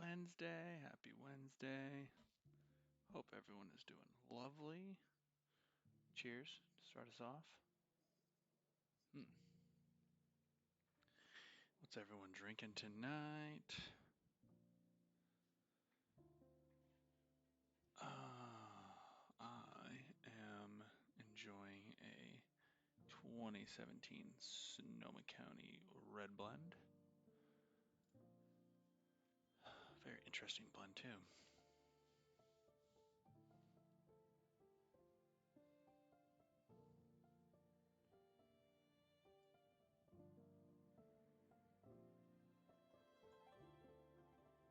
Wednesday. Happy Wednesday. Hope everyone is doing lovely. Cheers to start us off. Hmm. What's everyone drinking tonight? I am enjoying a 2017 Sonoma County Red Blend. Very interesting blend, too.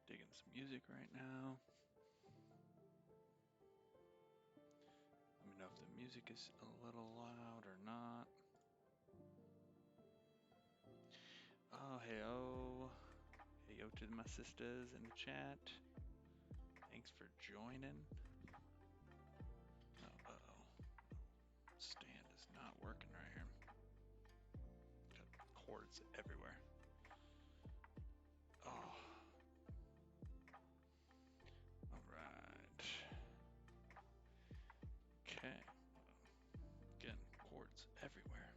Digging some music right now. Let me know if the music is a little loud or not. Oh, hey-oh. Hey-yo to my sisters in the chat. Thanks for joining. Oh, uh-oh. Stand is not working right here. Got cords everywhere. Oh. Alright. Okay. Again, cords everywhere.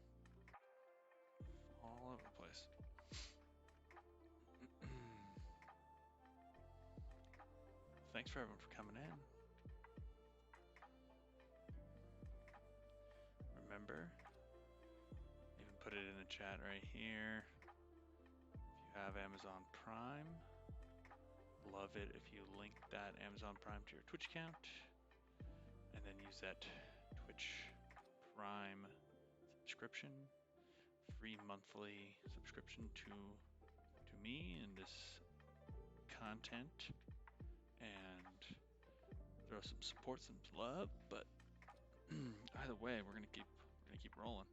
All over the place. Thanks for everyone for coming in. Remember, even put it in the chat right here. If you have Amazon Prime, love it if you link that Amazon Prime to your Twitch account and then use that Twitch Prime subscription, free monthly subscription to me and this content, and throw some support, some love. But either way, we're gonna keep rolling.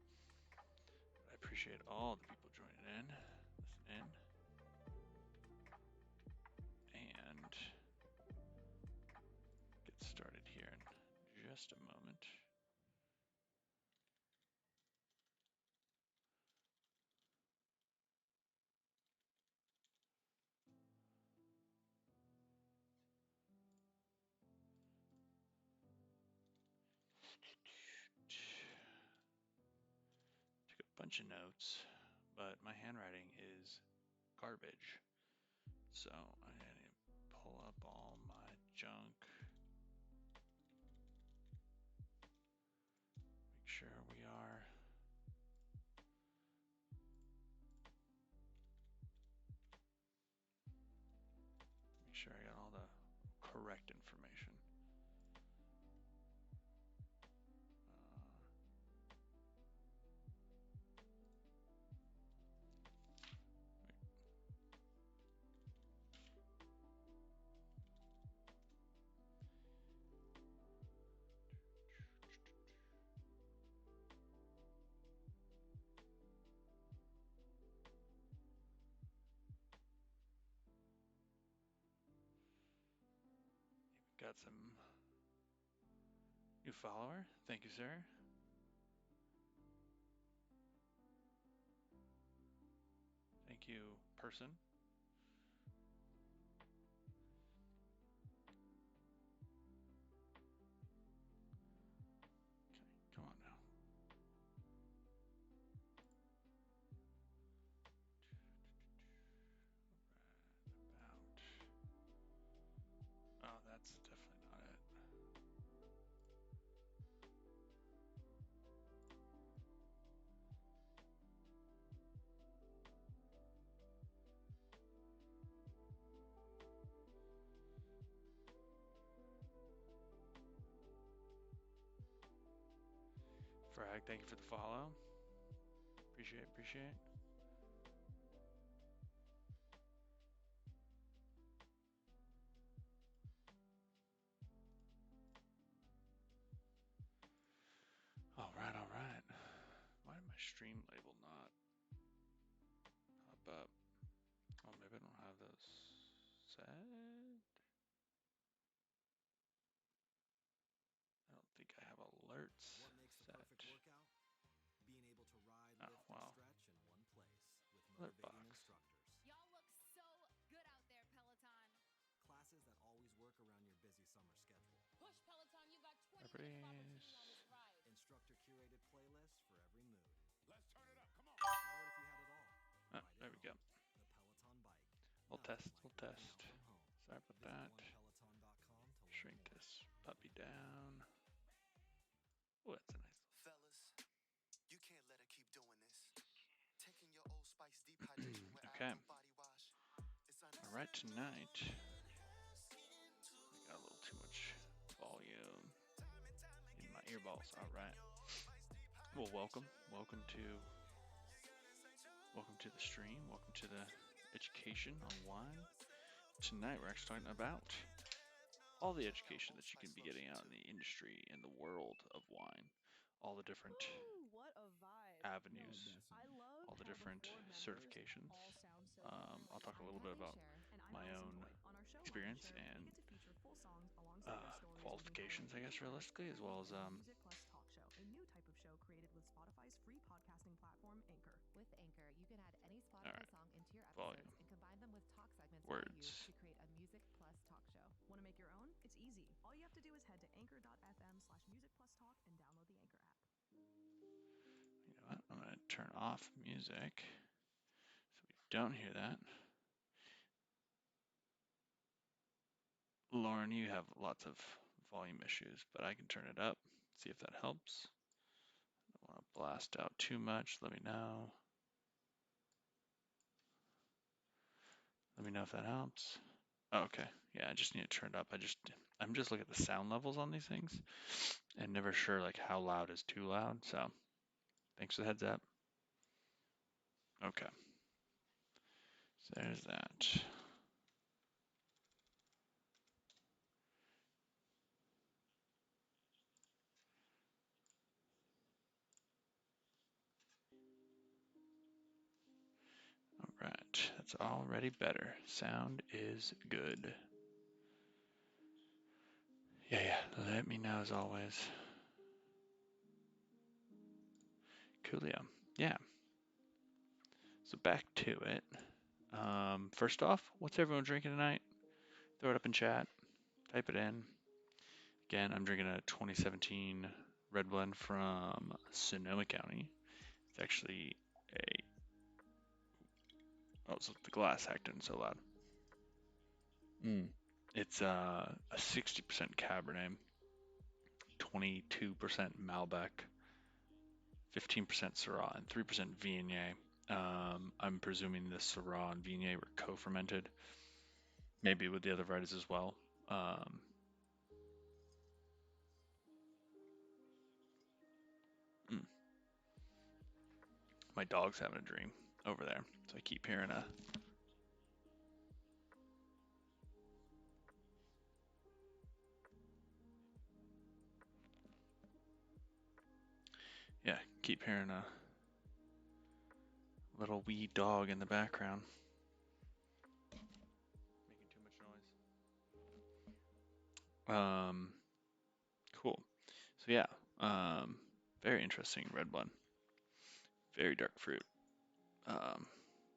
I appreciate all the people joining in, listening in, and get started here in just a moment. Took a bunch of notes, but my handwriting is garbage. So I need to pull up all my junk. Make sure we are make sure I got all the correct information. Got some new follower. Thank you, sir. Thank you, person. Okay, come on now. About. Oh, that's definitely not it. Frag, thank you for the follow. Appreciate. All right. Why did my stream label not pop up? Oh, maybe I don't have those set. I don't think I have alerts What makes the set. perfect workout? Being able to ride, Oh, lift, wow. and stretch in one place with Alert motivating box. instructors. Y'all look so good out there, Peloton. test, little test. And now from home. Sorry about Visit that. onepeloton.com to learn Shrink more. this puppy down. Oh, that's a nice little. Fellas, you can't let her keep doing this. Taking your Old Spice deep hydration with Okay. Advil body wash. It's All right, tonight. I got a little too much volume in my earballs. All right. Well, welcome to the stream. Welcome to the education on wine. Tonight we're actually talking about all the education that you can be getting out in the industry, in the world of wine, all the different What a vibe. avenues, I love all the how different board members certifications. all sound so I'll talk a little bit about And I'm my Allison own Coy. On our show, experience Wine and Share, we get to feature full songs alongside their stories qualifications, I guess, realistically, as well as Music Plus Talk Show, a new type of show created with Spotify's free podcasting platform, Anchor. With Anchor, you can add any Spotify Alright. song into your episodes Volume. and combine them with talk segments Words. that you use to create a Music Plus Talk show. Want to make your own? It's easy. All you have to do is head to anchor.fm/musicplustalk and download the Anchor app. You know what? I'm going to turn off music so we don't hear that. Lauren, you have lots of volume issues, but I can turn it up, see if that helps. I don't want to blast out too much. Let me know. Let me know if that helps. Okay, yeah, I just need to turn it up. I'm just looking at the sound levels on these things and never sure like how loud is too loud. So thanks for the heads up. Okay. So there's that. All right, that's already better. Sound is good. Yeah, let me know as always. Coolio. Yeah. So back to it. First off, what's everyone drinking tonight? Throw it up in chat. Type it in. Again, I'm drinking a 2017 red blend from Sonoma County. It's actually so the glass hacked in so loud. It's a 60% Cabernet, 22% Malbec, 15% Syrah, and 3% Viognier. I'm presuming the Syrah and Viognier were co-fermented, maybe with the other varieties as well. My dog's having a dream over there, so I keep hearing a. Yeah, keep hearing a little wee dog in the background. Making too much noise. Cool. So yeah, very interesting red blend. Very dark fruit.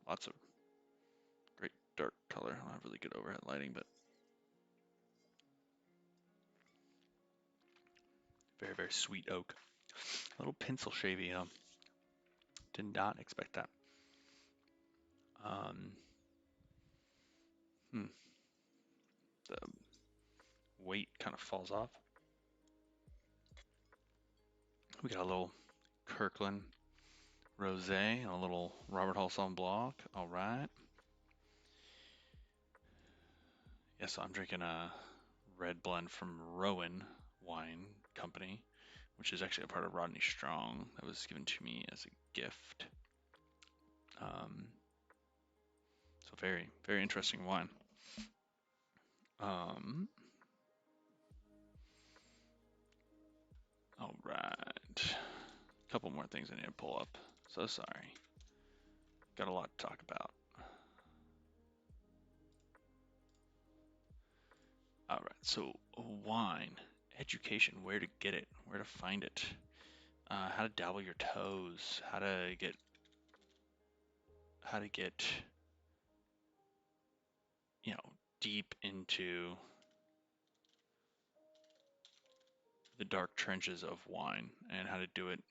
Lots of great dark color. I don't have really good overhead lighting, but very, very sweet oak. A little pencil shavy. Did not expect that. The weight kind of falls off. We got a little Kirkland Rosé and a little Robert Hall Sauvignon Blanc. All right. Yeah, so I'm drinking a red blend from Rowan Wine Company, which is actually a part of Rodney Strong that was given to me as a gift. So very, very interesting wine. All right. A couple more things I need to pull up. So sorry. Got a lot to talk about. All right. So wine, education, where to get it, where to find it, how to dabble your toes, how to get deep into the dark trenches of wine and how to do it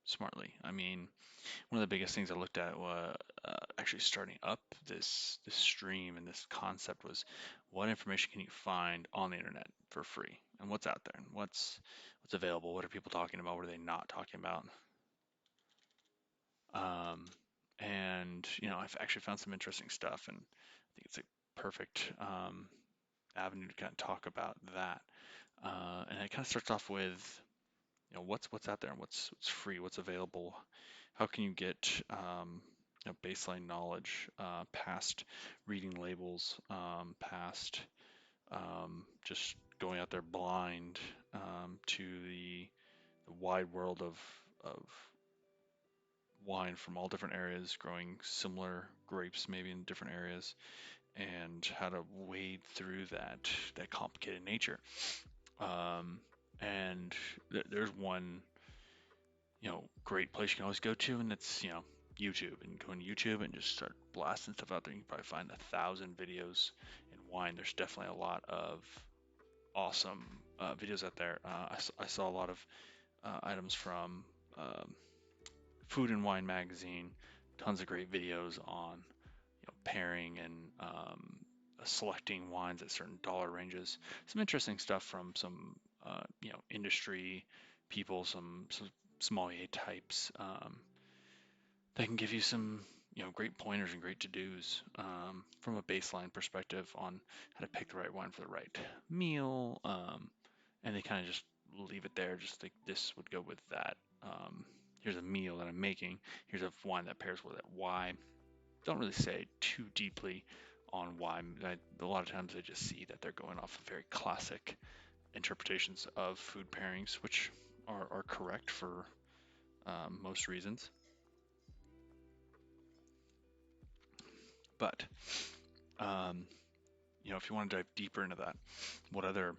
smartly. I mean, one of the biggest things I looked at was actually starting up this stream, and this concept was, what information can you find on the internet for free, and what's out there, and what's available, what are people talking about, what are they not talking about. And I've actually found some interesting stuff, and I think it's a perfect avenue to kind of talk about that. And it kind of starts off with, what's out there, and what's free, what's available. How can you get baseline knowledge past reading labels, past just going out there blind to the wide world of wine from all different areas, growing similar grapes maybe in different areas, and how to wade through that complicated nature. And there's one great place you can always go to, and it's YouTube. And go on YouTube and just start blasting stuff out there. You can probably find 1,000 videos in wine. There's definitely a lot of awesome videos out there. I saw a lot of items from Food and Wine magazine, tons of great videos on pairing and selecting wines at certain dollar ranges. Some interesting stuff from some industry people, some sommelier types that can give you some great pointers and great to-dos from a baseline perspective on how to pick the right wine for the right meal. And they kind of just leave it there, just like this would go with that. Here's a meal that I'm making. Here's a wine that pairs with it. Why? Don't really say too deeply on why. A lot of times I just see that they're going off of very classic interpretations of food pairings, which are correct for most reasons. But if you want to dive deeper into that, what other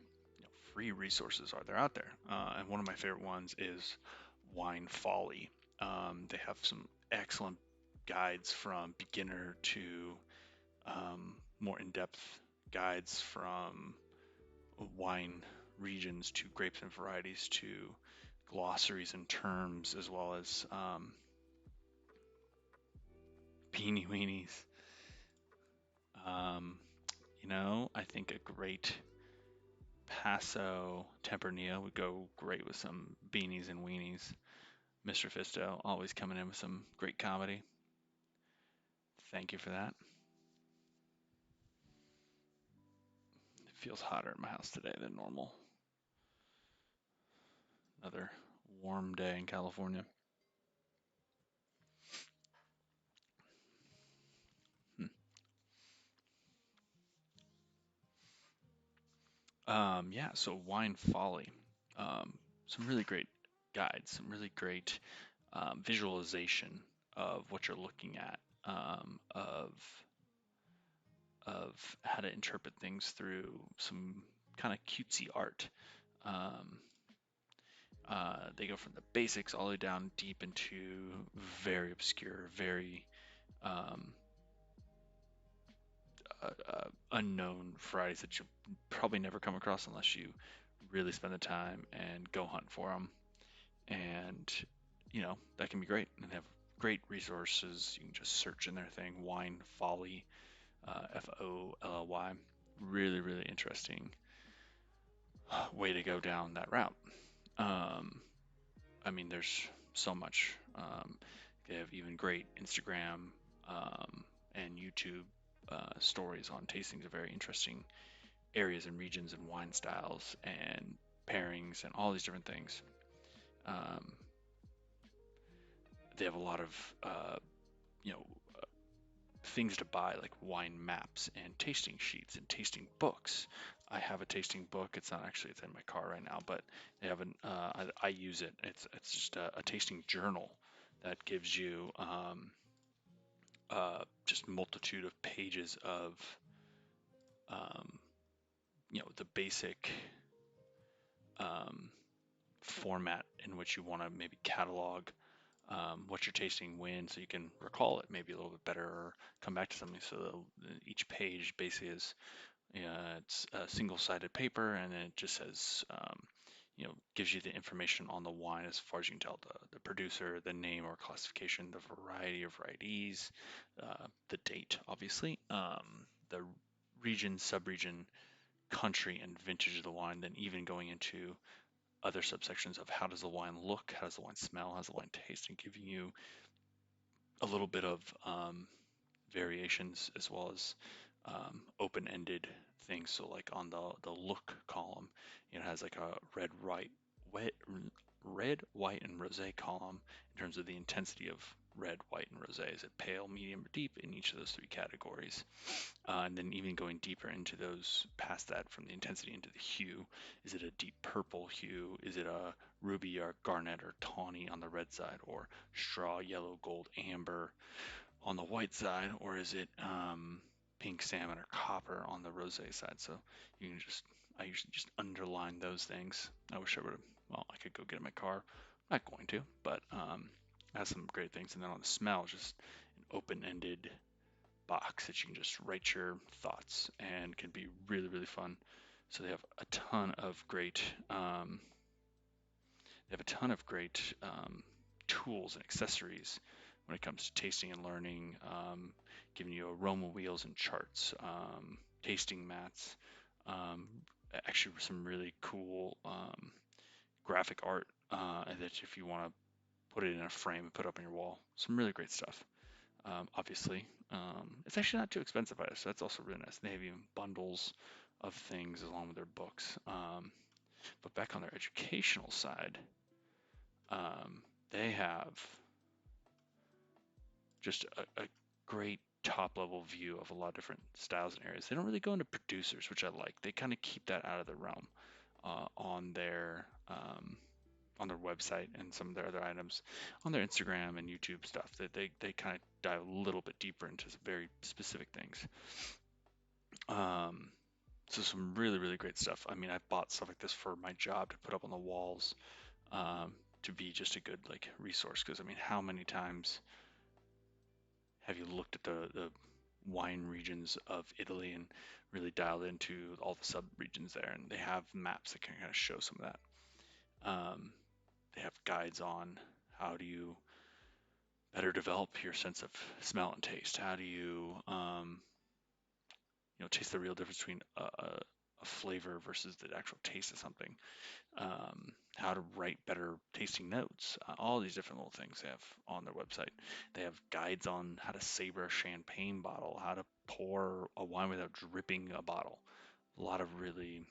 free resources are there out there? And one of my favorite ones is Wine Folly. They have some excellent guides from beginner to more in-depth guides, from wine regions to grapes and varieties to glossaries and terms, as well as beanie weenies. I think a great Paso Tempranillo would go great with some beanies and weenies. Mr. Fisto always coming in with some great comedy. Thank you for that. It feels hotter in my house today than normal. Another warm day in California. Yeah, so Wine Folly. Some really great guides, some really great visualization of what you're looking at, of how to interpret things through some kind of cutesy art. They go from the basics all the way down deep into very obscure, very unknown varieties that you'll probably never come across unless you really spend the time and go hunt for them. And that can be great, and they have great resources. You can just search in their thing, Wine Folly, Folly. Really, really interesting way to go down that route. I mean, there's so much. They have even great Instagram and YouTube stories on tastings of very interesting areas and regions and wine styles and pairings and all these different things. They have a lot of things to buy, like wine maps and tasting sheets and tasting books. I have a tasting book. It's not actually, it's in my car right now, but they have I use it. It's just a tasting journal that gives you just multitude of pages of the basic format in which you want to maybe catalog what you're tasting when, so you can recall it maybe a little bit better or come back to something. So each page basically is it's a single-sided paper, and then it just says gives you the information on the wine as far as you can tell, the producer, the name or classification, the variety of varieties, the date, obviously, the region, subregion, country, and vintage of the wine, then even going into other subsections of how does the wine look, how does the wine smell, how does the wine taste, and giving you a little bit of variations as well as open-ended things. So like on the look column, it has like a red, white, and rosé column in terms of the intensity of red, white, and rosé. Is it pale, medium, or deep in each of those three categories? And then even going deeper into those, past that, from the intensity into the hue, is it a deep purple hue? Is it a ruby or garnet or tawny on the red side, or straw, yellow, gold, amber on the white side, or is it pink salmon or copper on the rosé side? So you can I usually just underline those things. I wish I would have, well, I could go get in my car. I'm not going to, but it has some great things. And then on the smell, just an open-ended box that you can just write your thoughts, and can be really, really fun. So they have a ton of great tools and accessories when it comes to tasting and learning, giving you aroma wheels and charts, tasting mats, actually some really cool graphic art that if you want to put it in a frame and put up on your wall, some really great stuff. Obviously, it's actually not too expensive either, so that's also really nice. They have even bundles of things along with their books. But back on their educational side, they have just a great top level view of a lot of different styles and areas. They don't really go into producers, which I like. They kind of keep that out of the realm on their website and some of their other items on their Instagram and YouTube stuff. That they kind of dive a little bit deeper into some very specific things. So some really, really great stuff. I mean, I bought stuff like this for my job to put up on the walls, to be just a good like resource. Because I mean, how many times have you looked at the wine regions of Italy and really dialed into all the sub-regions there? And they have maps that can kind of show some of that. They have guides on how do you better develop your sense of smell and taste. How do you, taste the real difference between a flavor versus the actual taste of something. How to write better tasting notes. All these different little things they have on their website. They have guides on how to savor a champagne bottle, how to pour a wine without dripping a bottle. A lot of really,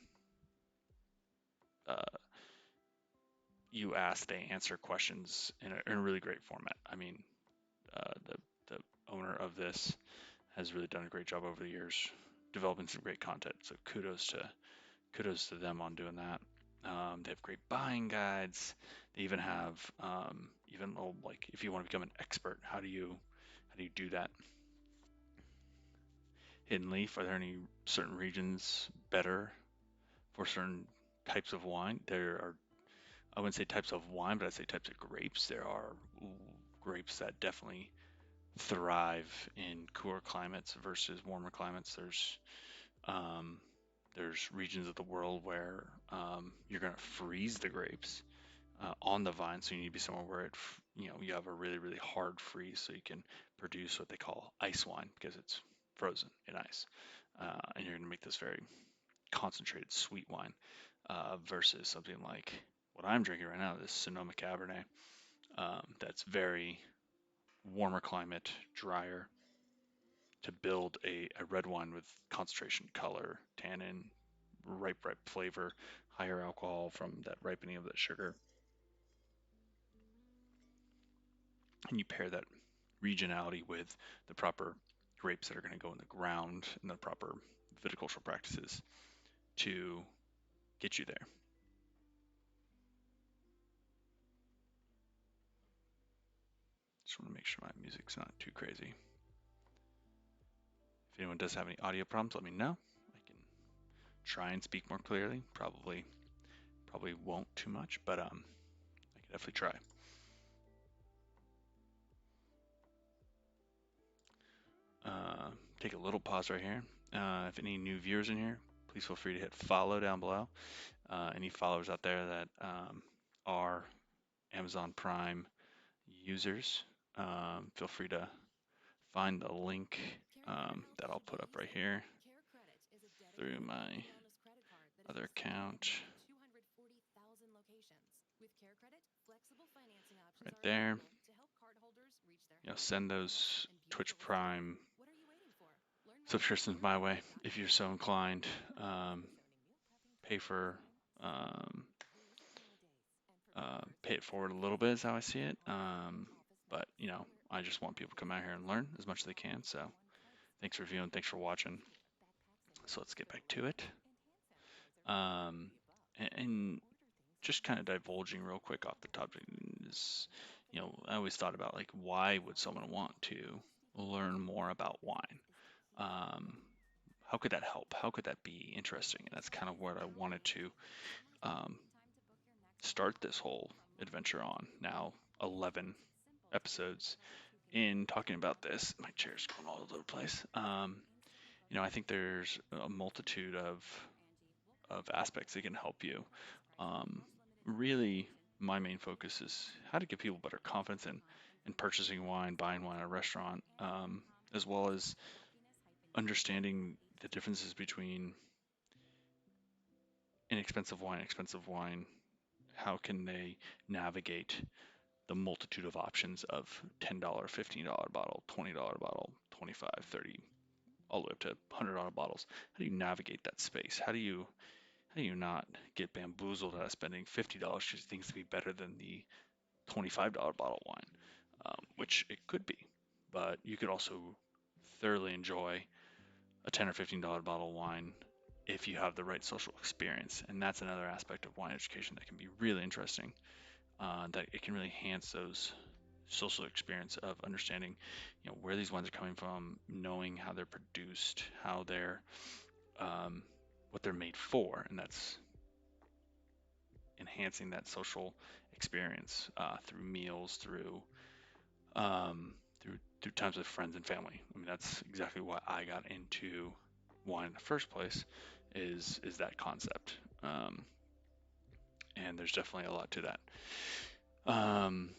you ask, they answer questions in a really great format. I mean, the owner of this has really done a great job over the years developing some great content. So kudos to them on doing that. They have great buying guides. They even have like if you want to become an expert, how do you do that? Hidden Leaf, are there any certain regions better for certain types of wine? There are, I wouldn't say types of wine, but I'd say types of grapes. There are grapes that definitely thrive in cooler climates versus warmer climates. There's regions of the world where you're going to freeze the grapes on the vine, so you need to be somewhere where you have a really, really hard freeze, so you can produce what they call ice wine because it's frozen in ice, and you're going to make this very concentrated sweet wine versus something like what I'm drinking right now, this Sonoma Cabernet, that's very warmer climate, drier, to build a red wine with concentration, color, tannin, ripe flavor, higher alcohol from that ripening of that sugar. And you pair that regionality with the proper grapes that are going to go in the ground and the proper viticultural practices to get you there. Just want to make sure my music's not too crazy. If anyone does have any audio problems, let me know. I can try and speak more clearly. Probably won't too much, but I can definitely try. Take a little pause right here. If any new viewers in here, please feel free to hit follow down below. Any followers out there that are Amazon Prime users, feel free to find the link that I'll put up right here through my other account. Right there. Send those Twitch Prime subscriptions my way if you're so inclined. Pay it forward a little bit is how I see it. But I just want people to come out here and learn as much as they can. So thanks for viewing, thanks for watching. So let's get back to it. And just kind of divulging real quick off the topic is, I always thought about like, why would someone want to learn more about wine? How could that help? How could that be interesting? And that's kind of what I wanted to start this whole adventure on. Now 11 episodes in talking about this. My chair's going all over the place. I think there's a multitude of aspects that can help you. Really, my main focus is how to give people better confidence in purchasing wine, buying wine at a restaurant, as well as understanding the differences between inexpensive wine, expensive wine. How can they navigate the multitude of options of $10, $15 bottle, $20 bottle, 25, 30, all the way up to $100 bottles? How do you navigate that space? How do you not get bamboozled out of spending $50 because things to be better than the $25 bottle wine, which it could be, but you could also thoroughly enjoy a $10 or $15 bottle of wine if you have the right social experience. And that's another aspect of wine education that can be really interesting, that it can really enhance those social experience of understanding, where these wines are coming from, knowing how they're produced, how they're, what they're made for, and that's enhancing that social experience through meals, through times with friends and family. I mean, that's exactly why I got into wine in the first place, is that concept. And there's definitely a lot to that. And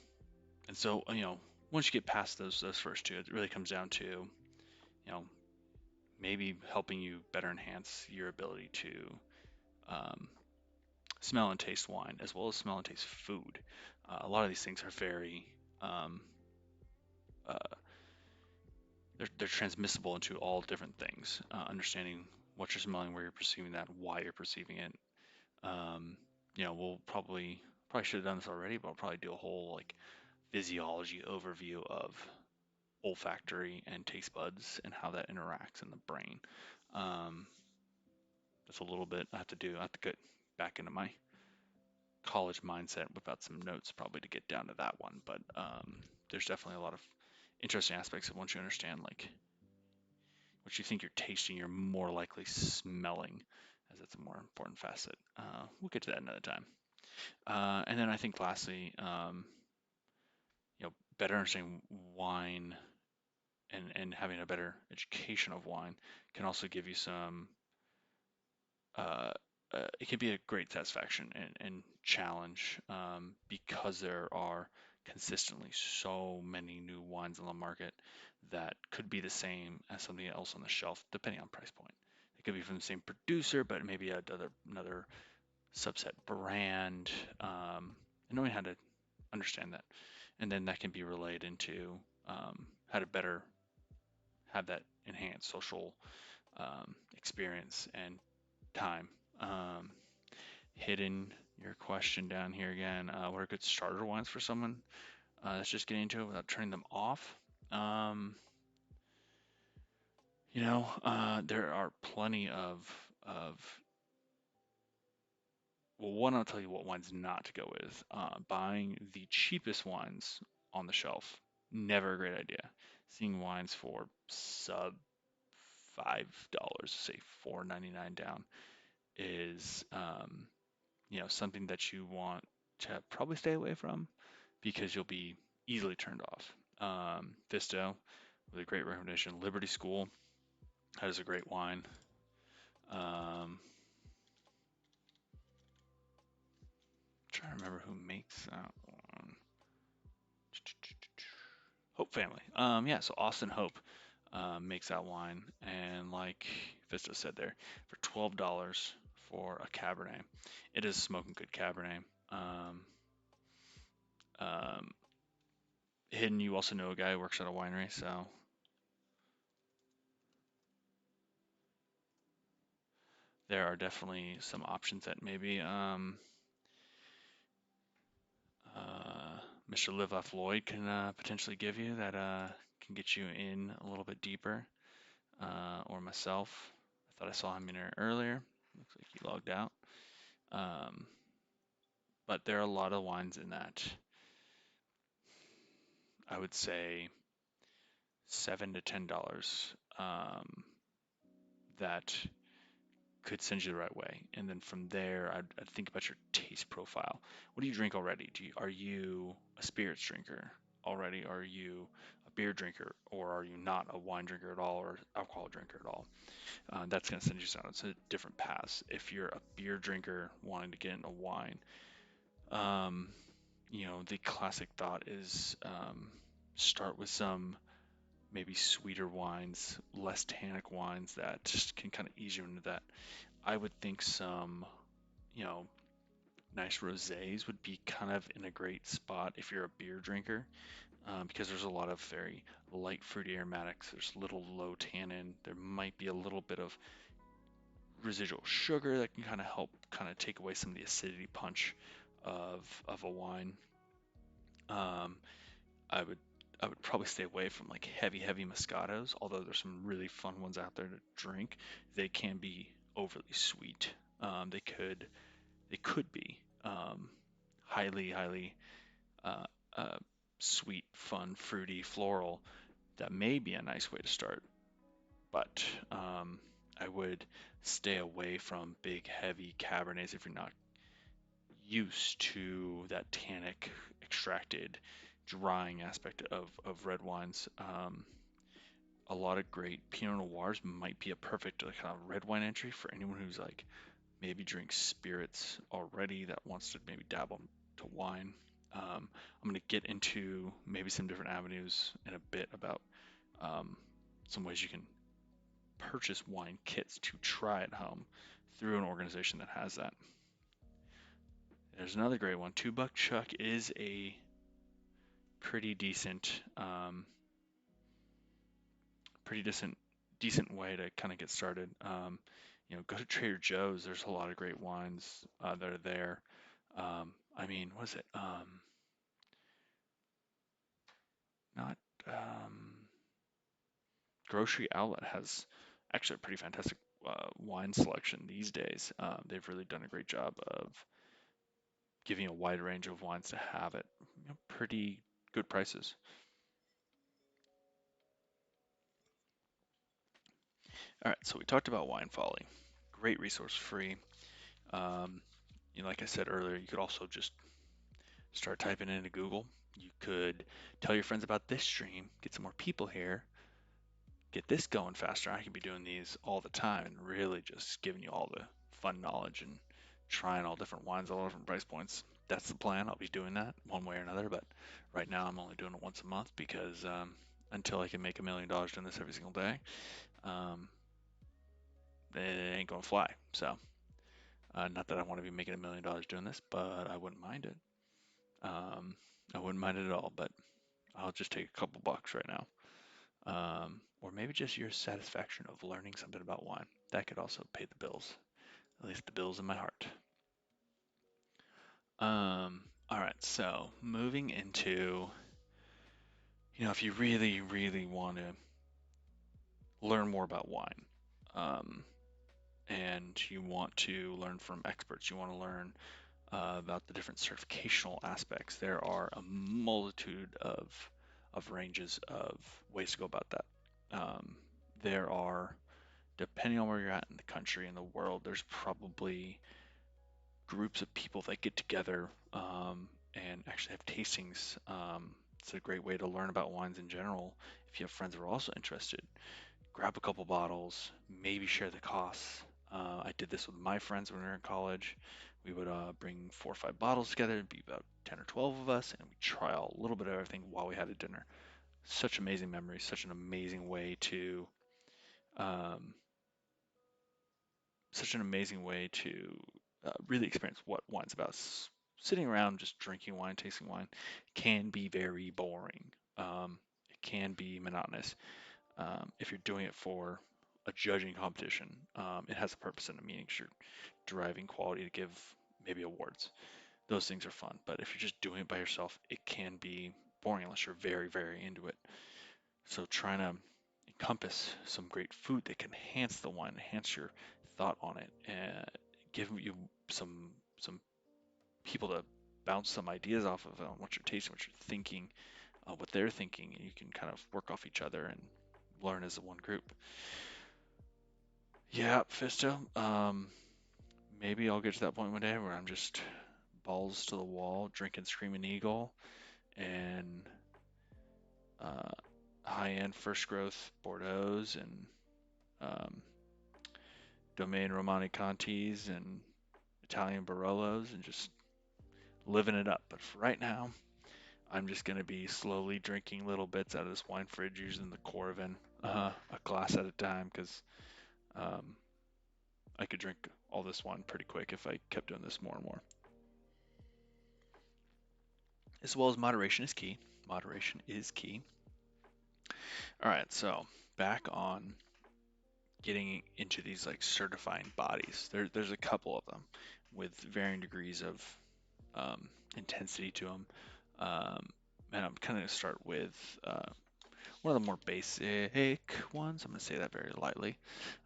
so, once you get past those first two, it really comes down to, maybe helping you better enhance your ability to smell and taste wine, as well as smell and taste food. A lot of these things are very they're transmissible into all different things. Understanding what you're smelling, where you're perceiving that, why you're perceiving it. We'll probably should have done this already, but I'll probably do a whole like physiology overview of olfactory and taste buds and how that interacts in the brain. That's a little bit I have to get back into my college mindset without some notes probably to get down to that one. But there's definitely a lot of interesting aspects of once you understand like what you think you're tasting, you're more likely smelling, as that's a more important facet. We'll get to that another time. And then I think lastly, better understanding wine and having a better education of wine can also give you some, it can be a great satisfaction and challenge, because there are consistently so many new wines on the market that could be the same as something else on the shelf, depending on price point. It could be from the same producer, but maybe another subset brand, and knowing how to understand that. And then that can be relayed into how to better have that enhanced social experience and time. Hidden your question down here again. What are good starter wines for someone that's just getting into it without turning them off? There are plenty of well, one, I'll tell you what wines not to go with. Buying the cheapest wines on the shelf, never a great idea. Seeing wines for sub $5, say $4.99 down, is something that you want to probably stay away from, because you'll be easily turned off. Visto, with a great recommendation. Liberty School, that is a great wine. Trying to remember who makes that one. Hope Family. Yeah, so Austin Hope makes that wine, and like Vista said there, for $12 for a Cabernet, it is smoking good Cabernet. Um, Hidden, you also know a guy who works at a winery, so there are definitely some options that maybe Mr. Live Off Lloyd can potentially give you that can get you in a little bit deeper, or myself. I thought I saw him in here earlier. Looks like he logged out. But there are a lot of wines in that, I would say, $7 to $10 that could send you the right way. And then from there, I'd think about your taste profile. What do you drink already? Are you a spirits drinker already? Are you a beer drinker, or are you not a wine drinker at all, or alcohol drinker at all? That's going to send you down. It's a different path. If you're a beer drinker wanting to get into wine, the classic thought is start with some maybe sweeter wines, less tannic wines that just can kind of ease you into that. I would think some, nice rosés would be kind of in a great spot if you're a beer drinker, because there's a lot of very light fruity aromatics. There's little low tannin. There might be a little bit of residual sugar that can kind of help kind of take away some of the acidity punch of a wine. I would probably stay away from like heavy Moscatos, although there's some really fun ones out there to drink. They can be overly sweet. They could be highly uh, uh, sweet, fun, fruity, floral. That may be a nice way to start, but I would stay away from big, heavy Cabernets if you're not used to that tannic, extracted, drying aspect of red wines. A lot of great Pinot Noirs might be a perfect kind of red wine entry for anyone who's like maybe drinks spirits already that wants to maybe dabble to wine. I'm going to get into maybe some different avenues in a bit about some ways you can purchase wine kits to try at home through an organization that has that. There's another great one. Two Buck Chuck is a pretty decent, decent way to kind of get started. Go to Trader Joe's. There's a lot of great wines that are there. What is it? Not Grocery Outlet has actually a pretty fantastic wine selection these days. They've really done a great job of giving a wide range of wines to have at pretty good prices. All right, so we talked about Wine Folly. Great resource, free. Um, like I said earlier, you could also just start typing into Google. You could tell your friends about this stream, get some more people here, get this going faster. I could be doing these all the time and really just giving you all the fun knowledge and trying all different wines, all different price points. That's the plan. I'll be doing that one way or another, but right now I'm only doing it once a month because until I can make $1 million doing this every single day, it ain't gonna fly. So, not that I want to be making $1 million doing this, but I wouldn't mind it. I wouldn't mind it at all, but I'll just take a couple bucks right now. Or maybe just your satisfaction of learning something about wine. That could also pay the bills, at least the bills in my heart. All right, so moving into, if you really, really want to learn more about wine, and you want to learn from experts, you want to learn about the different certificational aspects, there are a multitude of ranges of ways to go about that. There are, depending on where you're at in the country and the world, there's probably groups of people that get together and actually have tastings. It's a great way to learn about wines in general. If you have friends that are also interested, grab a couple bottles, maybe share the costs. I did this with my friends when we were in college. We would bring 4 or 5 bottles together. It'd be about 10 or 12 of us, and we'd try a little bit of everything while we had a dinner. Such amazing memories, such an amazing way to, um, really experience what wine's about. Sitting around just drinking wine, tasting wine, can be very boring. It can be monotonous. If you're doing it for a judging competition, it has a purpose and a meaning. 'Cause you're deriving quality to give maybe awards. Those things are fun. But if you're just doing it by yourself, it can be boring unless you're very, very into it. So trying to encompass some great food that can enhance the wine, enhance your thought on it, and give you some people to bounce some ideas off of on what you're tasting, what you're thinking, what they're thinking, and you can kind of work off each other and learn as a one group. Yeah, Fisto. Maybe I'll get to that point one day where I'm just balls to the wall, drinking Screaming Eagle and uh, high-end first growth Bordeaux's and um, Domaine Romani Contis and Italian Barolos and just living it up. But for right now, I'm just going to be slowly drinking little bits out of this wine fridge using the Coravin, a glass at a time, because um, I could drink all this wine pretty quick if I kept doing this more and more. As well as moderation is key. Moderation is key. All right, so back on getting into these like certifying bodies. There's a couple of them with varying degrees of intensity to them. And I'm kind of going to start with one of the more basic ones. I'm going to say that very lightly.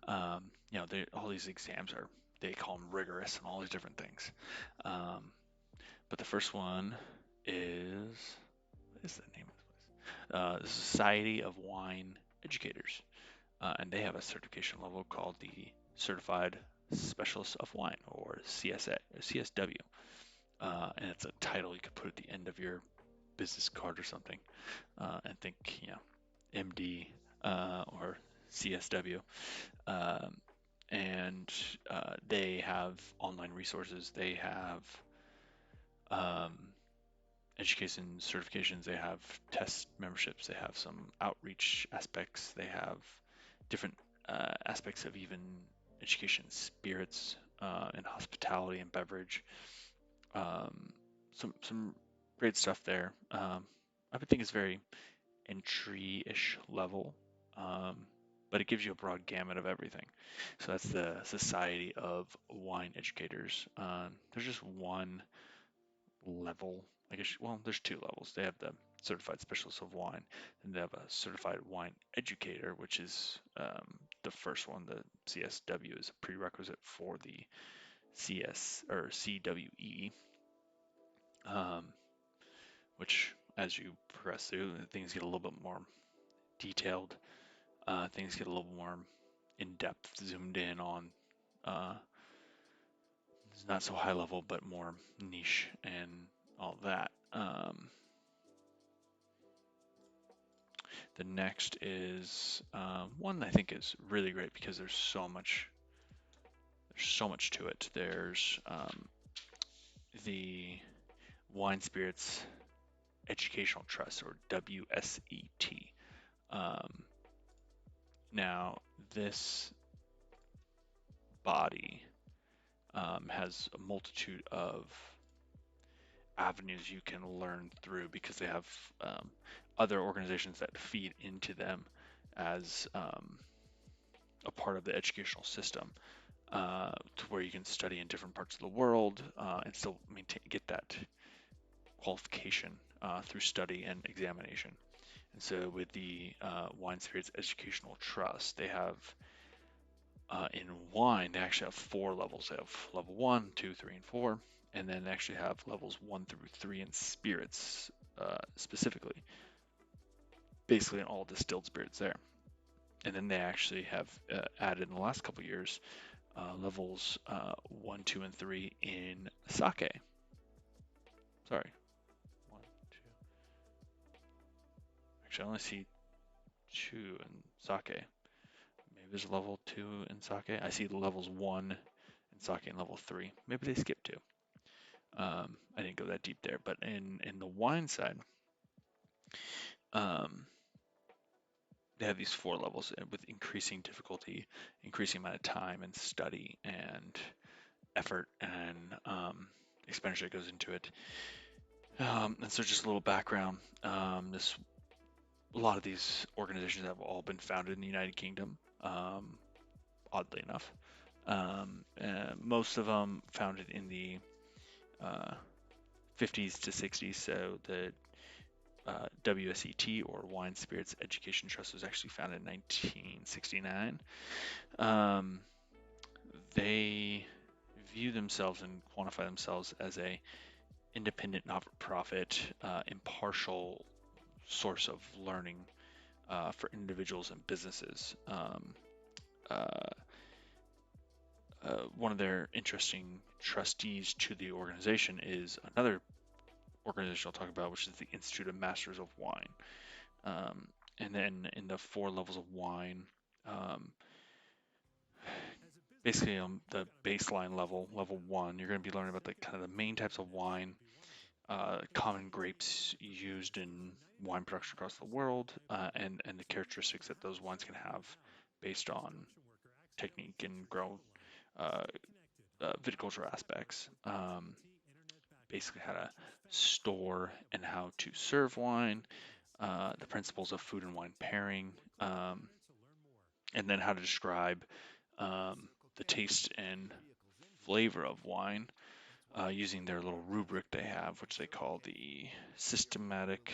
All these exams they call them rigorous and all these different things. But the first one is, what is the name of this place? The Society of Wine Educators. And they have a certification level called the Certified Specialist of Wine, or CSA, or CSW. And it's a title you could put at the end of your business card or something, and think, MD or CSW. Um, and they have online resources. They have um, education certifications. They have test memberships. They have some outreach aspects. They have different aspects of even education, spirits, and hospitality and beverage. Some great stuff there. I would think it's very entry-ish level, but it gives you a broad gamut of everything. So that's the Society of Wine Educators. There's just one level, I guess. Well, there's two levels. They have the Certified Specialist of Wine, and they have a Certified Wine Educator, which is the first one. The CSW is a prerequisite for the CS or CWE, which as you progress through, things get a little bit more detailed. Things get a little more in depth, zoomed in on. It's not so high level, but more niche and all that. The next is one I think is really great because there's so much to it. There's the Wine Spirits Educational Trust, or WSET. Now, this body has a multitude of avenues you can learn through because they have other organizations that feed into them as a part of the educational system, to where you can study in different parts of the world and still get that qualification through study and examination. And so with the Wine Spirits Educational Trust, they have in wine, they actually have 4 levels. They have level 1, 2, 3, and 4, and then they actually have levels 1 through 3 in spirits specifically, basically in all distilled spirits there. And then they actually have added in the last couple years levels 1, 2, and 3 in sake. Sorry, 1, 2. Actually, I only see 2 in sake. Maybe there's level 2 in sake. I see levels 1 in sake and level 3. Maybe they skipped 2. I didn't go that deep there, but in the wine side, they have these 4 levels with increasing difficulty, increasing amount of time and study and effort and expenditure that goes into it. And so just a little background. A lot of these organizations have all been founded in the United Kingdom, oddly enough. Most of them founded in the 50s to 60s. So the WSET, or Wine Spirits Education Trust, was actually founded in 1969. They view themselves and quantify themselves as a independent, not-for-profit, impartial source of learning for individuals and businesses. One of their interesting trustees to the organization is another organization I'll talk about, which is the Institute of Masters of Wine. And then in the 4 levels of wine, basically the baseline level 1, you're going to be learning about the kind of the main types of wine, common grapes used in wine production across the world, and the characteristics that those wines can have based on technique and grow viticulture aspects. Basically how to store and how to serve wine, the principles of food and wine pairing, and then how to describe the taste and flavor of wine using their little rubric they have, which they call the Systematic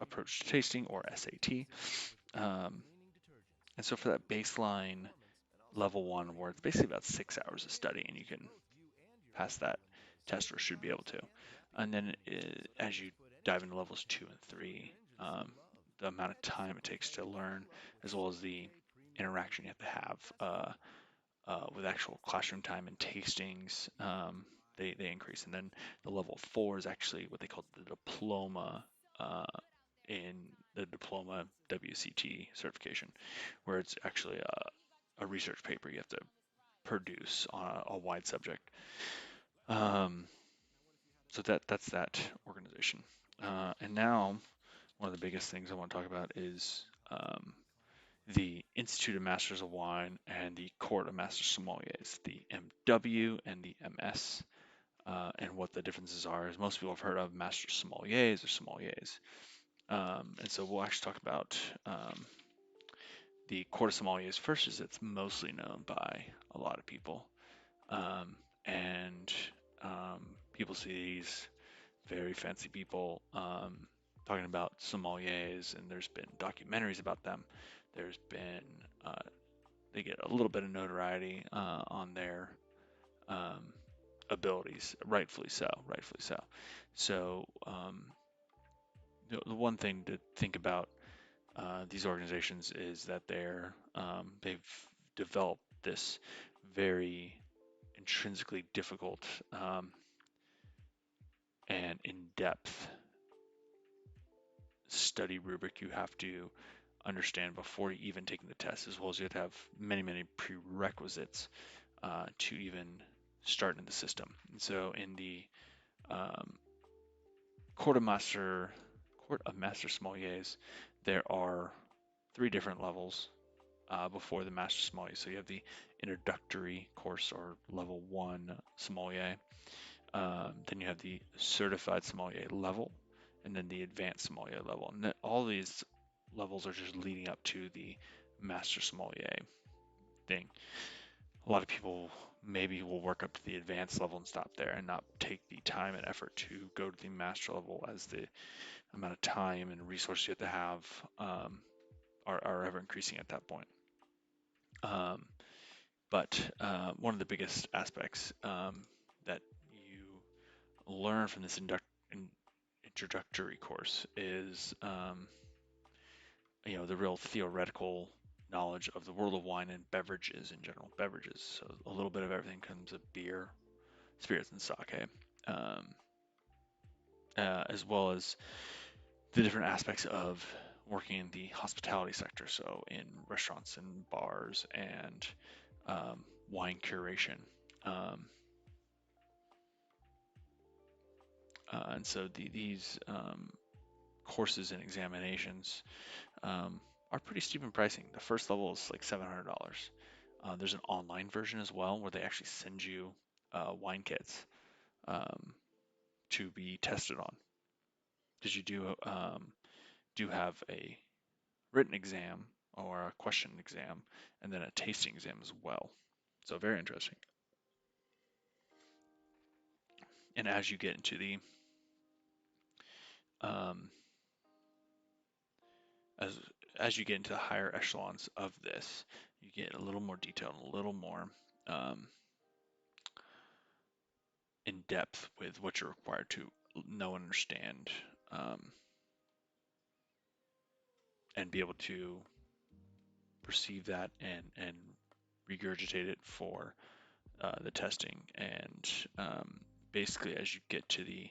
Approach to Tasting, or SAT. And so for that baseline level 1, where it's basically about 6 hours of study, and you can pass that test, or should be able to. And then as you dive into levels 2 and 3, the amount of time it takes to learn, as well as the interaction you have to have with actual classroom time and tastings, they increase. And then the level 4 is actually what they call the diploma, in the diploma WCT certification, where it's actually a research paper you have to produce on a wide subject. So that's that organization. And now, one of the biggest things I want to talk about is the Institute of Masters of Wine and the Court of Master Sommeliers, the MW and the MS. And what the differences are is most people have heard of Master Sommeliers or Sommeliers. And so we'll actually talk about the Court of Sommeliers first, as it's mostly known by a lot of people. And people see these very fancy people talking about sommeliers, and there's been documentaries about them. There's been they get a little bit of notoriety on their abilities, rightfully so. So the one thing to think about these organizations is that they've developed this very intrinsically difficult and in-depth study rubric you have to understand before even taking the test, as well as you have to have many prerequisites to even start in the system. And so in the Court of Master Sommeliers, there are 3 different levels before the Master Sommelier. So you have the introductory course, or level 1 sommelier. Then you have the certified sommelier level, and then the advanced sommelier level. And all these levels are just leading up to the Master Sommelier thing. A lot of people maybe will work up to the advanced level and stop there, and not take the time and effort to go to the master level, as the amount of time and resources you have to have are ever increasing at that point. But one of the biggest aspects that you learn from this introductory course is the real theoretical knowledge of the world of wine and beverages in general. Beverages, so a little bit of everything comes of beer, spirits, and sake, as well as the different aspects of working in the hospitality sector, so in restaurants and bars and wine curation. Um, and so these courses and examinations are pretty steep in pricing. The first level is like $700. There's an online version as well where they actually send you wine kits to be tested on. Because you do have a written exam or a question exam, and then a tasting exam as well. So very interesting. And as you get into the um, as you get into the higher echelons of this, you get a little more detail and a little more in depth with what you're required to know and understand, and be able to perceive that and regurgitate it for the testing. And basically, as you get to the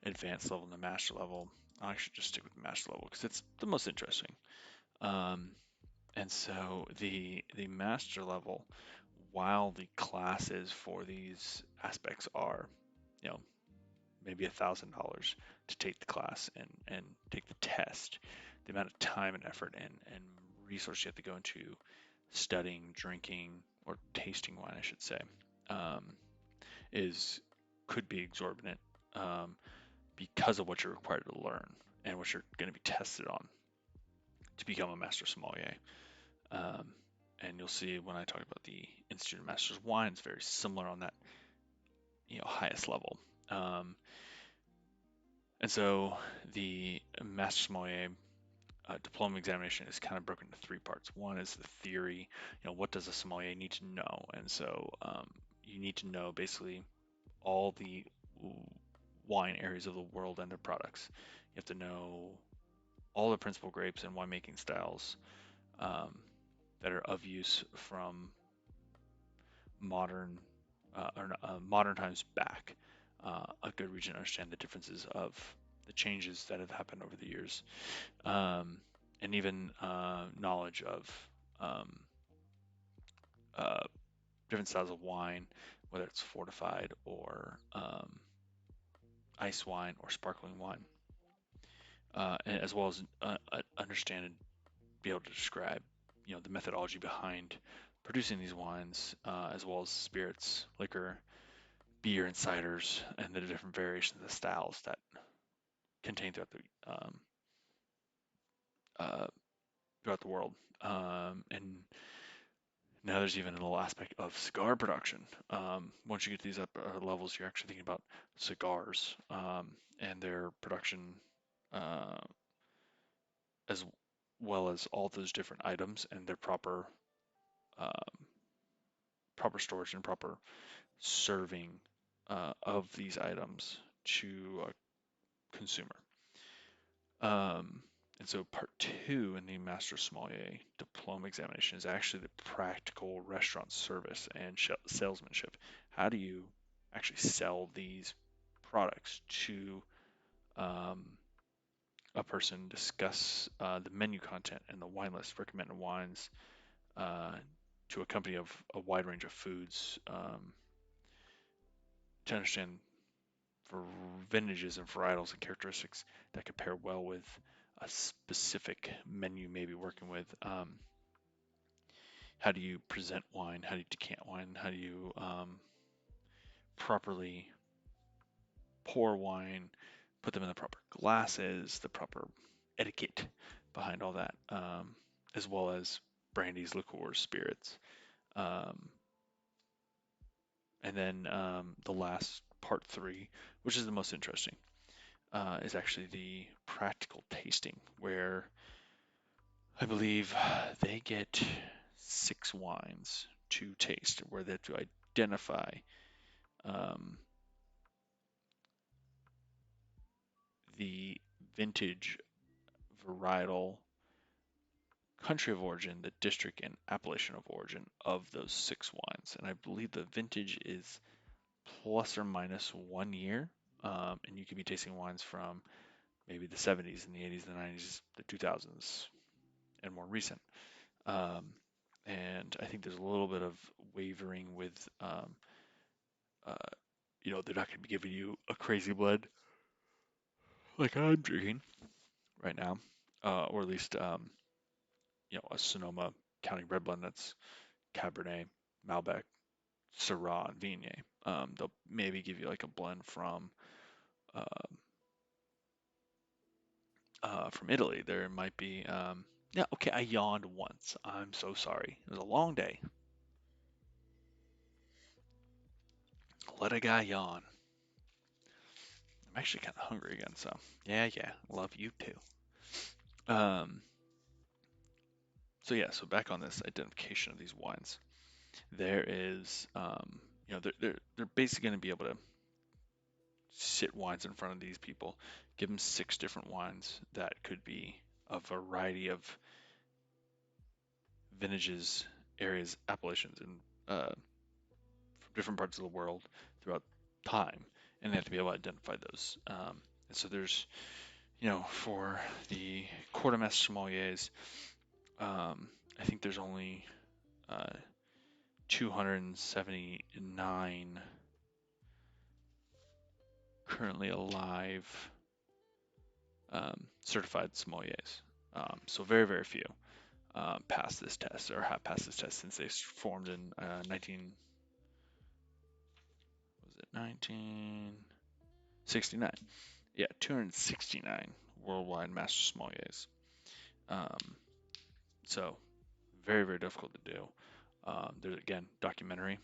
advanced level and the master level, I'll actually just stick with the master level because it's the most interesting. And so the master level, while the classes for these aspects are, you know, maybe $1,000 to take the class and take the test, the amount of time and effort and resource you have to go into studying, drinking, or tasting wine, I should say, could be exorbitant, because of what you're required to learn and what you're going to be tested on to become a master sommelier. And you'll see when I talk about the Institute of Masters of Wine, it's very similar on that, highest level. And so the master sommelier diploma examination is kind of broken into three parts. One is the theory, what does a sommelier need to know? And so you need to know basically all the wine areas of the world and their products. You have to know all the principal grapes and winemaking styles that are of use from modern modern times back. A good region to understand the differences of the changes that have happened over the years, and even knowledge of uh, different styles of wine, whether it's fortified or ice wine or sparkling wine, and as well as understand and be able to describe, the methodology behind producing these wines, as well as spirits, liquor, beer, and ciders, and the different variations of styles that contain throughout the world. And now there's even a little aspect of cigar production. Once you get to these upper levels, you're actually thinking about cigars, and their production, as well as all those different items and their um, proper storage and proper serving of these items to a consumer. And so part two in the Master Sommelier Diploma examination is actually the practical restaurant service and salesmanship. How do you actually sell these products to a person, discuss the menu content and the wine list, recommended wines to a company of a wide range of foods, to understand for vintages and varietals and characteristics that compare well with a specific menu you may be working with. How do you present wine? How do you decant wine? How do you properly pour wine, put them in the proper glasses, the proper etiquette behind all that, as well as brandies, liqueurs, spirits. And then the last part three, which is the most interesting, is actually the practical tasting, where I believe they get 6 wines to taste, where they have to identify um, the vintage, varietal, country of origin, the district, and appellation of origin of those 6 wines. And I believe the vintage is plus or minus 1 year. And you could be tasting wines from maybe the 70s and the 80s, the 90s, the 2000s, and more recent. And I think there's a little bit of wavering with, uh, they're not going to be giving you a crazy blend like I'm drinking right now, or at least, a Sonoma County red blend that's Cabernet, Malbec, Syrah, and Viognier. They'll maybe give you like a blend um, from Italy. There might be, yeah, okay, I yawned once. I'm so sorry. It was a long day. Let a guy yawn. I'm actually kind of hungry again, so yeah, love you too. So back on this identification of these wines, there is, they're basically going to be able to sit wines in front of these people, give them 6 different wines that could be a variety of vintages, areas, appellations, and from different parts of the world throughout time, and they have to be able to identify those. And so there's, for the quartermaster sommeliers, I think there's only 279 currently alive certified sommeliers. So very, very few pass this test or have passed this test since they formed in 1969. Yeah, 269 worldwide master sommeliers. So very, very difficult to do. There's again documentary.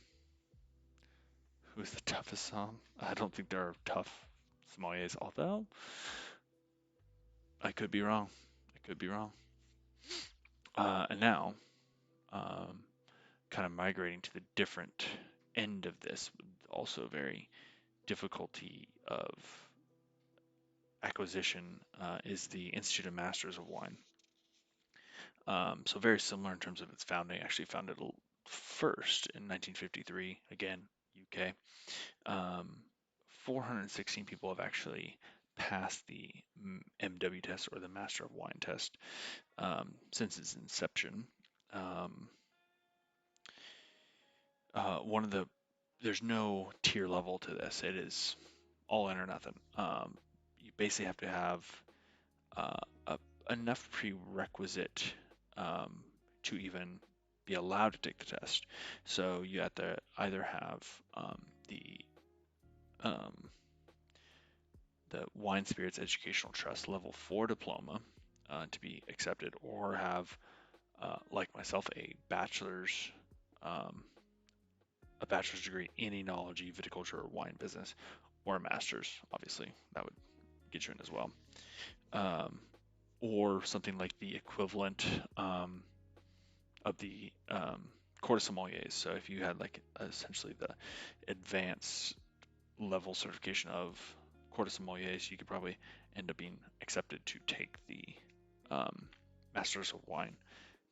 Who's the toughest som? I don't think there are tough sommeliers, although I could be wrong. And now, kind of migrating to the different end of this, also very difficulty of acquisition, is the Institute of Masters of Wine. So very similar in terms of its founding. Actually founded first in 1953, again, UK. 416 people have actually passed the MW test, or the Master of Wine test, since its inception. There's no tier level to this. It is all in or nothing. You basically have to have enough prerequisite to even be allowed to take the test. So you have to either have um, the Wine Spirits Educational Trust Level 4 diploma to be accepted, or have, like myself, a bachelor's degree in enology, viticulture, or wine business, or a master's. Obviously, that would get you in as well. Or something like the equivalent of the Court of Sommeliers. So if you had like essentially the advanced level certification of Court of Sommeliers, you could probably end up being accepted to take the Masters of Wine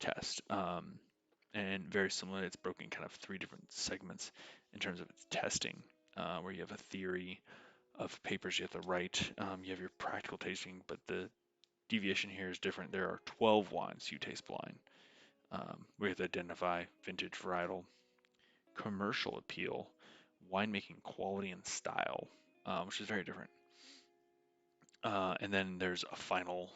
test. And very similar, it's broken kind of 3 different segments in terms of its testing, where you have a theory of papers you have to write. You have your practical tasting, but the deviation here is different. There are 12 wines you taste blind. We have to identify vintage, varietal, commercial appeal, winemaking quality and style, which is very different. And then there's a final,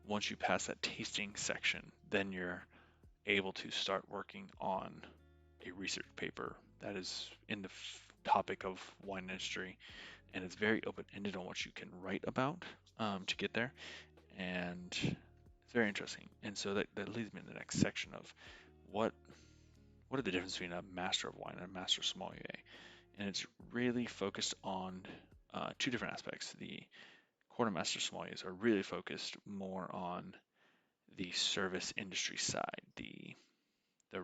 once you pass that tasting section, then you're able to start working on a research paper that is in the topic of wine industry, and it's very open-ended on what you can write about to get there, and it's very interesting. And so that leads me to the next section of what are the differences between a master of wine and a master sommelier. And it's really focused on 2 different aspects. The quartermaster sommeliers are really focused more on the service industry side, the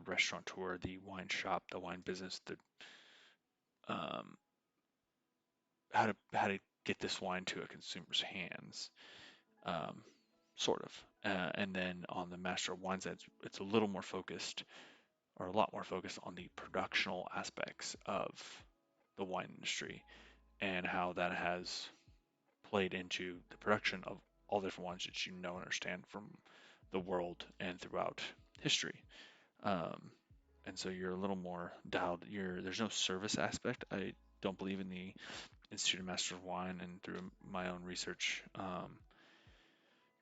restaurateur, the wine shop, the wine business, the how to get this wine to a consumer's hands, sort of. And then on the master of wine side, it's a little more focused, or a lot more focused on the productional aspects of the wine industry, and how that has played into the production of all the different wines that you know and understand from the world and throughout history. Um, and so you're a little more dialed. There's no service aspect. I don't believe in the Institute of Masters of Wine, and through my own research,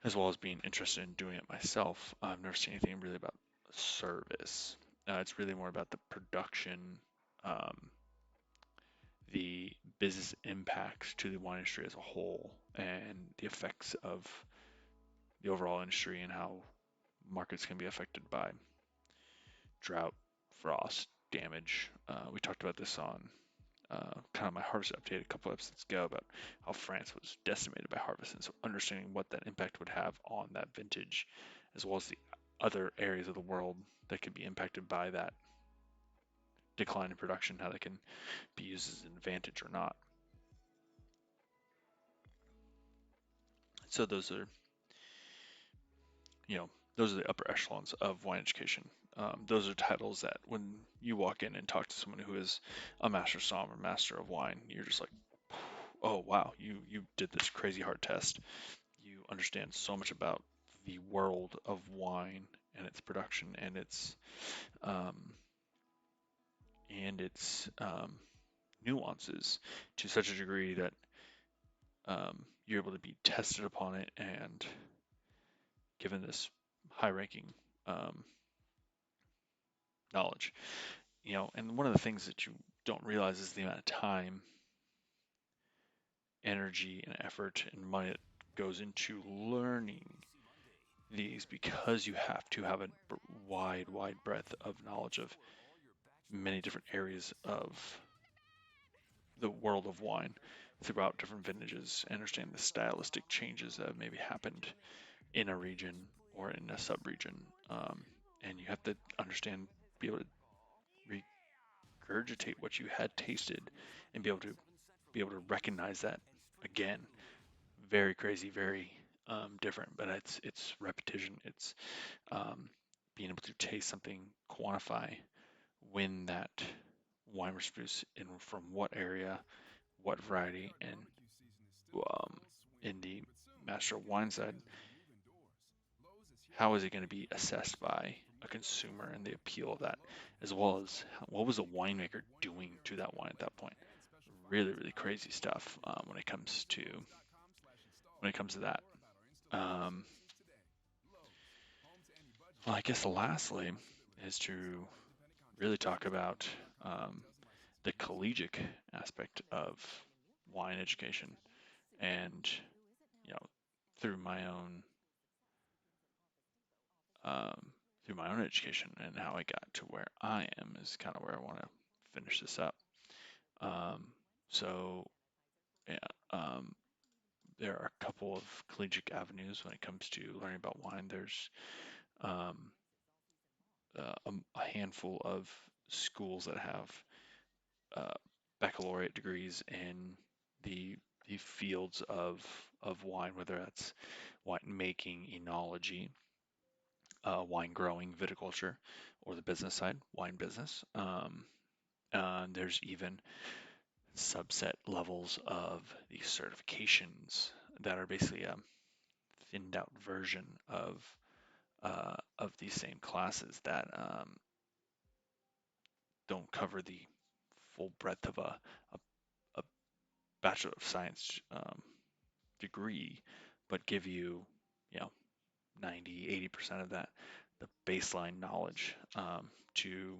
as well as being interested in doing it myself, I've never seen anything really about service. It's really more about the production, um, the business impacts to the wine industry as a whole, and the effects of the overall industry and how markets can be affected by drought, frost, damage. We talked about this on kind of my harvest update a couple episodes ago about how France was decimated by harvest, and so understanding what that impact would have on that vintage, as well as the other areas of the world that could be impacted by that decline in production, how they can be used as an advantage or not. So those are, those are the upper echelons of wine education. Those are titles that when you walk in and talk to someone who is a master sommelier, master of wine, you're just like, oh wow, you did this crazy hard test. You understand so much about the world of wine and its production um, and its nuances to such a degree that you're able to be tested upon it and given this high-ranking um, knowledge. And one of the things that you don't realize is the amount of time, energy, and effort and money that goes into learning these, because you have to have a wide breadth of knowledge of many different areas of the world of wine throughout different vintages, and understand the stylistic changes that have maybe happened in a region or in a sub-region. And you have to understand, be able to regurgitate what you had tasted and be able to recognize that again. Very crazy, very different, but it's repetition. It's being able to taste something, quantify when that wine was produced in from what area, what variety, and in the master of wine side, how is it going to be assessed by a consumer and the appeal of that, as well as what was a winemaker doing to that wine at that point. Really, really crazy stuff when it comes to that. Um, well, I guess lastly is to really talk about the collegiate aspect of wine education, and you know through my own um, through my own education and how I got to where I am is kind of where I want to finish this up. Um, so yeah, there are a couple of collegiate avenues when it comes to learning about wine. There's um, a handful of schools that have uh, baccalaureate degrees in the fields of wine, whether that's wine making, enology, wine growing, viticulture, or the business side, wine business. There's even subset levels of these certifications that are basically a thinned out version of these same classes that don't cover the full breadth of a Bachelor of Science degree, but give you, you know, 90, 80% of that, the baseline knowledge to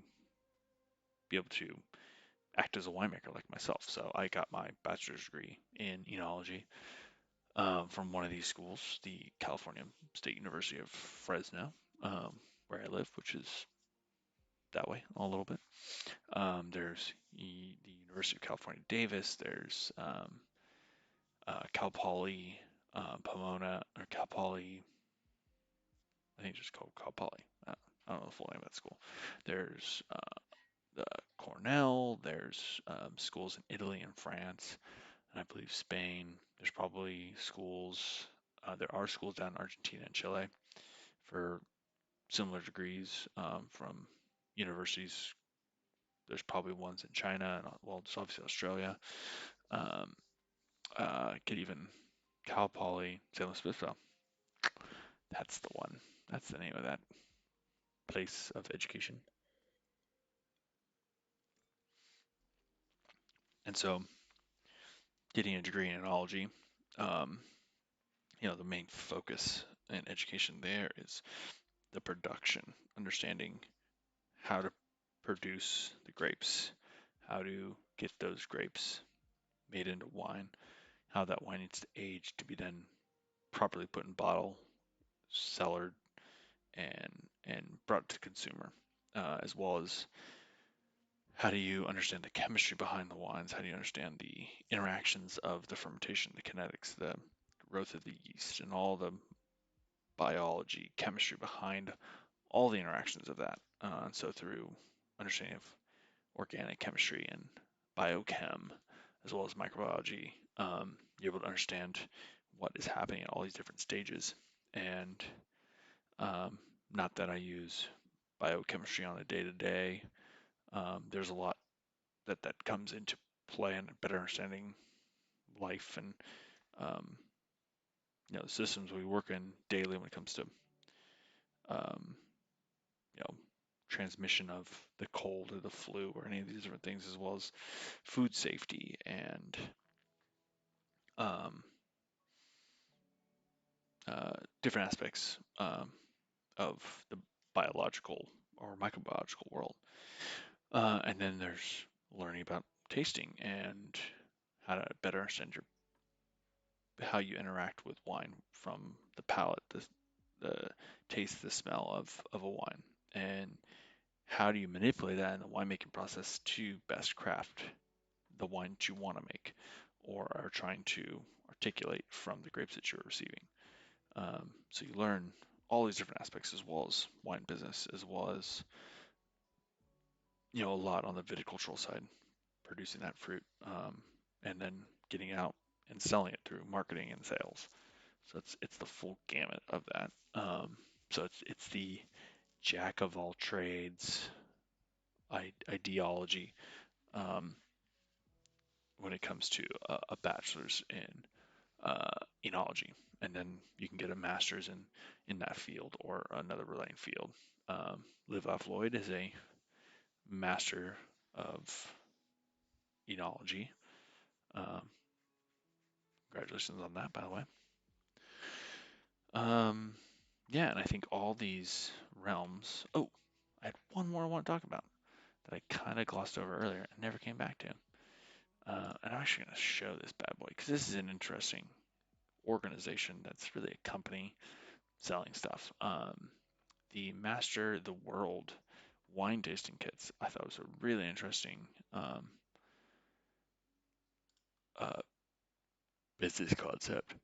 be able to act as a winemaker like myself. So I got my bachelor's degree in enology from one of these schools, the California State University of Fresno, where I live, which is that way a little bit. There's the University of California, Davis. There's Cal Poly, Pomona, or Cal Poly. I think it's just called Cal Poly. I don't know the full name of that school. There's the Cornell. There's schools in Italy and France, and I believe Spain. There's probably schools. There are schools down in Argentina and Chile for similar degrees from universities. There's probably ones in China and well, it's obviously Australia. Could even Cal Poly Salem Smithville. That's the one. That's the name of that place of education. And so, getting a degree in enology, um, the main focus in education there is the production, understanding how to produce the grapes, how to get those grapes made into wine, how that wine needs to age to be then properly put in bottle, cellared, and brought to consumer, as well as how do you understand the chemistry behind the wines? How do you understand the interactions of the fermentation, the kinetics, the growth of the yeast, and all the biology, chemistry behind all the interactions of that? And so through understanding of organic chemistry and biochem, as well as microbiology, you're able to understand what is happening at all these different stages. And not that I use biochemistry on a day-to-day. There's a lot that comes into play and better understanding life and um, the systems we work in daily when it comes to um, you know transmission of the cold or the flu or any of these different things, as well as food safety and um, different aspects of the biological or microbiological world. And then there's learning about tasting and how to better understand how you interact with wine from the palate, the taste, the smell of a wine, and how do you manipulate that in the winemaking process to best craft the wine that you want to make or are trying to articulate from the grapes that you're receiving. So you learn all these different aspects as well as wine business, as well as a lot on the viticultural side, producing that fruit, and then getting out and selling it through marketing and sales. So it's the full gamut of that. So it's the jack of all trades ideology um, when it comes to a bachelor's in enology, and then you can get a master's in that field or another related field. Liv Floyd is a master of enology. Um, Congratulations on that, by the way. Yeah, and I think all these realms. Oh, I had one more I want to talk about that I kind of glossed over earlier and never came back to. And I'm actually going to show this bad boy because this is an interesting organization that's really a company selling stuff. The Master the World wine tasting kits I thought was a really interesting uh, business concept.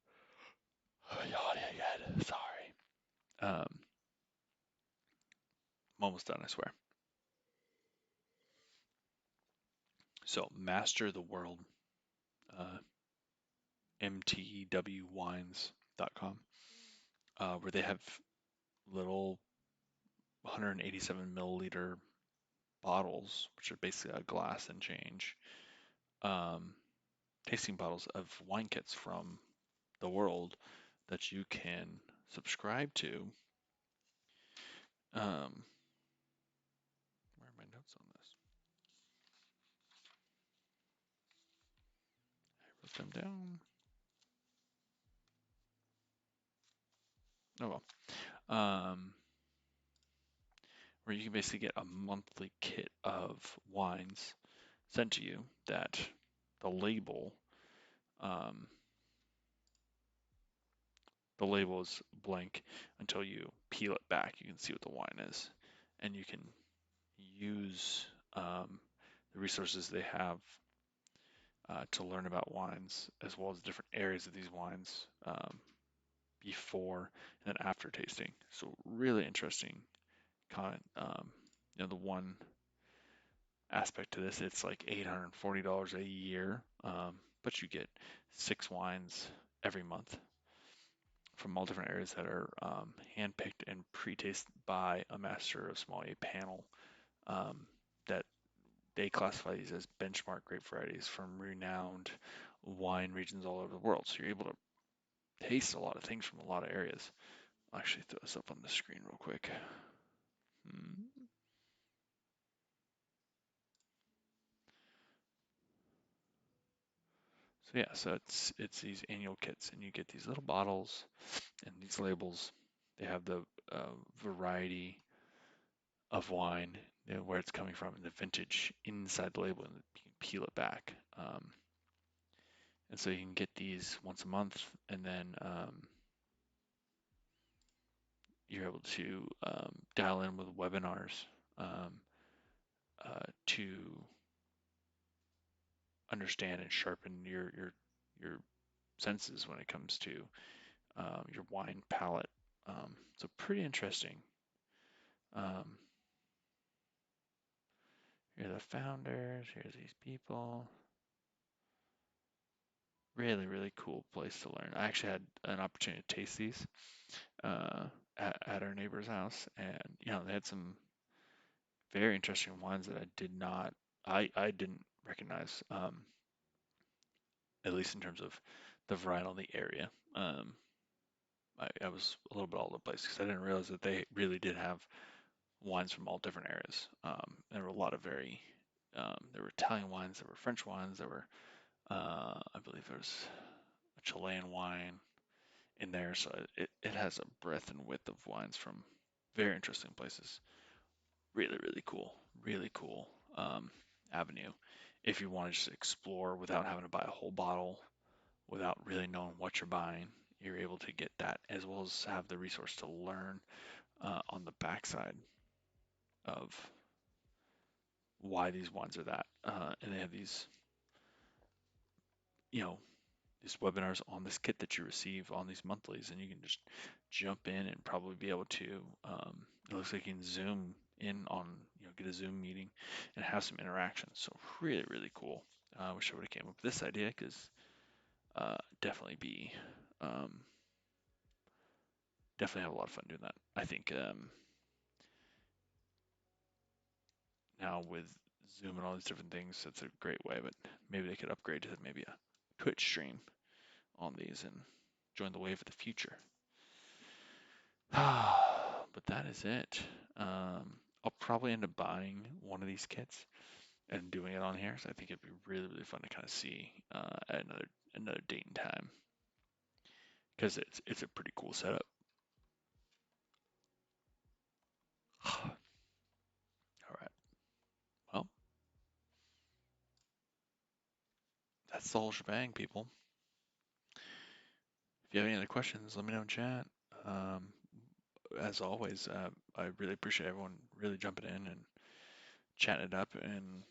Oh, yawning again. Sorry. I'm almost done, I swear. So, Master the World, mtwwines.com, where they have little 187 milliliter bottles, which are basically a glass and change, tasting bottles of wine kits from the world that you can subscribe to. Where are my notes on this? I wrote them down. Oh well. Where you can basically get a monthly kit of wines sent to you that the label um, the label is blank until you peel it back. You can see what the wine is, and you can use the resources they have to learn about wines, as well as different areas of these wines before and then after tasting. So really interesting comment. The one aspect to this, it's like $840 a year, but you get 6 wines every month from all different areas that are handpicked and pre-tasted by a master of sommelier panel that they classify these as benchmark grape varieties from renowned wine regions all over the world. So you're able to taste a lot of things from a lot of areas. I'll actually throw this up on the screen real quick. So yeah, so it's these annual kits, and you get these little bottles and these labels. They have the variety of wine, where it's coming from, and the vintage inside the label, and you can peel it back. And so you can get these once a month, and then you're able to dial in with webinars to understand and sharpen your senses when it comes to your wine palate. So pretty interesting. Here are the founders. Here's these people. Really, really cool place to learn. I actually had an opportunity to taste these at our neighbor's house, and they had some very interesting wines that I didn't recognize, at least in terms of the varietal in the area. I was a little bit all over the place because I didn't realize that they really did have wines from all different areas. There were a lot of there were Italian wines, there were French wines, there were, I believe there was a Chilean wine in there. So it has a breadth and width of wines from very interesting places. Really, really cool avenue. If you want to just explore without having to buy a whole bottle, without really knowing what you're buying, you're able to get that as well as have the resource to learn on the backside of why these wines are that. And they have these, these webinars on this kit that you receive on these monthlies, and you can just jump in and probably be able to. It looks like you can zoom in on, get a Zoom meeting and have some interaction. So really, really cool. I wish I would have came up with this idea because definitely definitely have a lot of fun doing that. I think now with Zoom and all these different things, it's a great way. But maybe they could upgrade to maybe a Twitch stream on these and join the wave of the future. But that is it. I'll probably end up buying one of these kits and doing it on here. So I think it'd be really, really fun to kind of see at another date and time, because it's a pretty cool setup. All right. Well, that's the whole shebang, people. If you have any other questions, let me know in chat. As always, I really appreciate everyone really jumping in and chatting it up and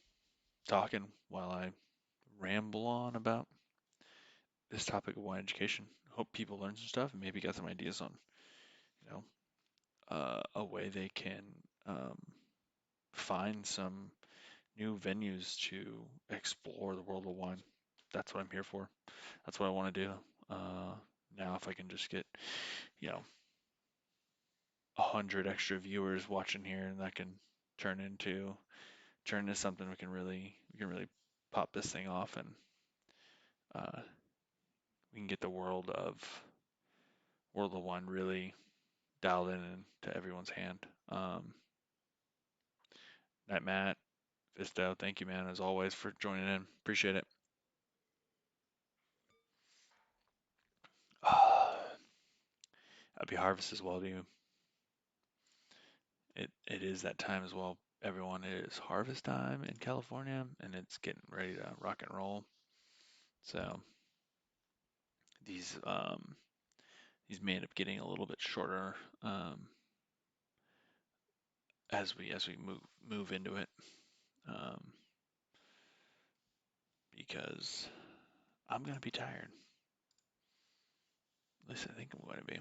talking while I ramble on about this topic of wine education. Hope people learn some stuff and maybe got some ideas on, a way they can find some new venues to explore the world of wine. That's what I'm here for. That's what I want to do. Now, if I can just get, 100 extra viewers watching here, and that can turn into something, we can really pop this thing off, and we can get the world of wine really dialed in into everyone's hand. Night, Matt, Fisto, thank you, man, as always, for joining in. Appreciate it. Happy harvest as well to you. It is that time as well, everyone. It is harvest time in California, and it's getting ready to rock and roll. So these may end up getting a little bit shorter as we move into it, because I'm gonna be tired. At least I think I'm going to be.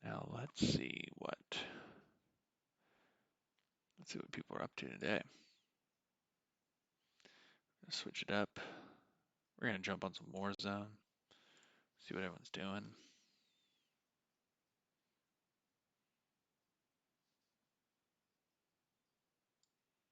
Now let's see what people are up to today. Switch it up. We're gonna jump on some Warzone, see what everyone's doing.